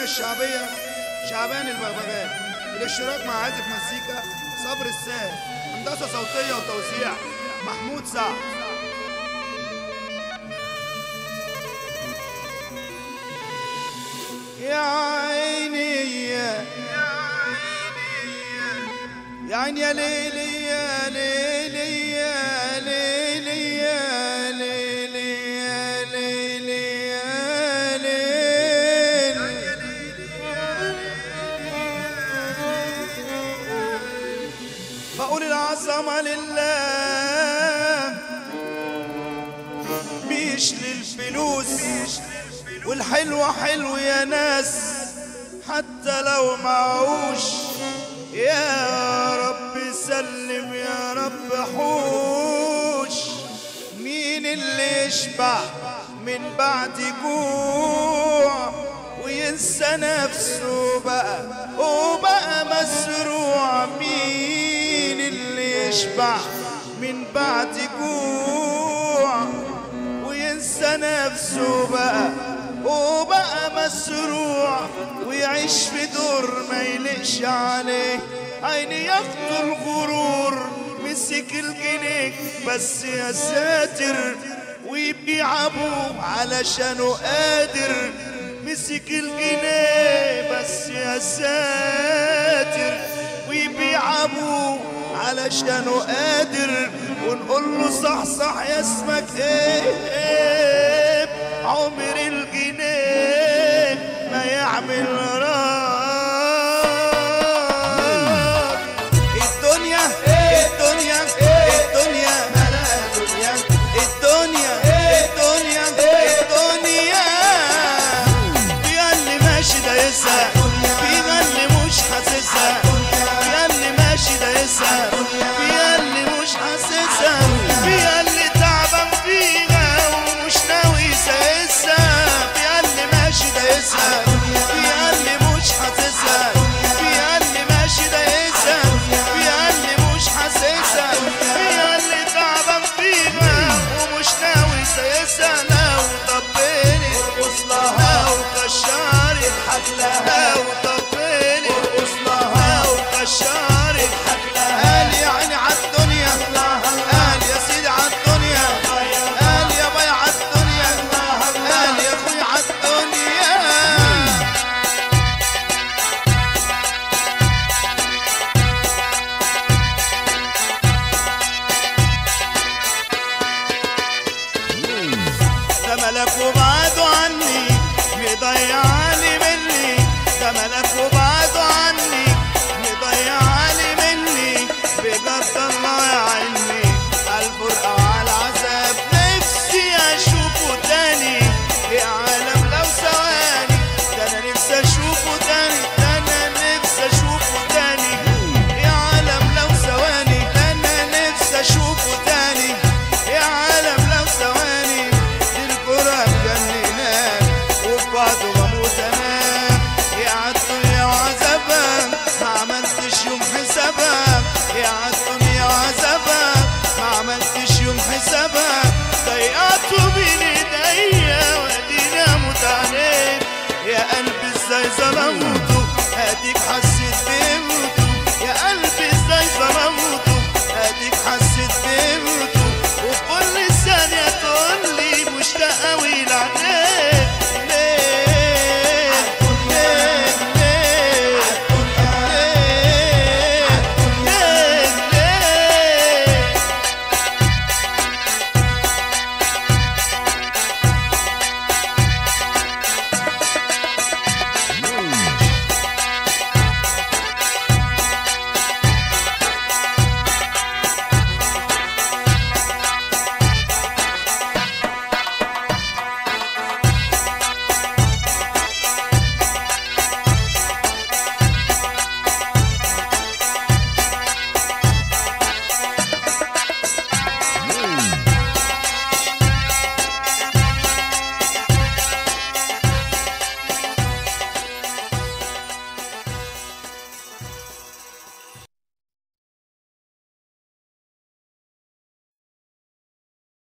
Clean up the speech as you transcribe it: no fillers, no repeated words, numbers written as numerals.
الشعبية شعبان البغبغان، بالاشتراك مع عازف مزيكا صبر الساهر، هندسة صوتية وتوزيع محمود سعد. يا عيني يا عيني يا ليلي يا ليلي يا ليلي يا ليلي يا ليلي يا ليلي. بقول العظمة لله مش للفلوس، والحلوة حلو يا ناس حتى لو معوش. يا رب سلم يا رب حوش. مين اللي يشبع من بعد جوع وينسى نفسه بقى وبقى مزروع؟ مين اللي يشبع من بعد جوع وينسى نفسه بقى وبقى مسروع ويعيش في دور ما يلقش عليه؟ عيني ياخدوا الغرور مسك الجنيه بس يا ساتر ويبيع ابوه علشانه قادر. مسك الجنيه بس يا ساتر ويبيع ابوه علشانه قادر. ونقول له صح صح يا اسمك ايه عمر الجنيه ما يعمل راجل. الدنيا الدنيا الدنيا مالها دنيا، الدنيا الدنيا الدنيا. في اللي ماشي دايسها، في اللي مش حاسسها، في اللي ماشي دايسها، في اللي مش حاسسها، في اللي تعبان فيها ومش ناوي يسايسها، في اللي ماشي دايسها، في اللي مش حاسسها، في اللي ماشي دايسها، في اللي مش حاسسها، في اللي تعبان فيها ومش ناوي يسايسها. لو طبيني ارقص لها وكشار اضحك لها، وطبيني ارقص لها وكشار اضحك لها. قال يا عيني عالدنيا، قال يا سيدي عالدنيا، قال يا باي عالدنيا، قال يا اخوي عالدنيا. ده ملك وبعده عني مضيعاني مني، ده ملك وبعده عني مضيعاني مني. بجد الله يعيني عالفرقة وعالعذاب، نفسي اشوفه تاني يا عالم لو ثواني. ده انا نفسي اشوفه تاني، ده انا نفسي اشوفه تاني يا عالم لو ثواني. ده انا نفسي اشوفه تاني يا عالم لو ثواني. دي الكرة مجنناني وفي بعضه بموت انام. يا عالدنيا وعذابها ما عملتش يوم حسابها، يا عالدنيا وعذابها ما عملتش يوم حسابها. ضيعته بين ايديا واديني اموت عليك. يا قلبي ازاي ظلمته اديك حسيت بيه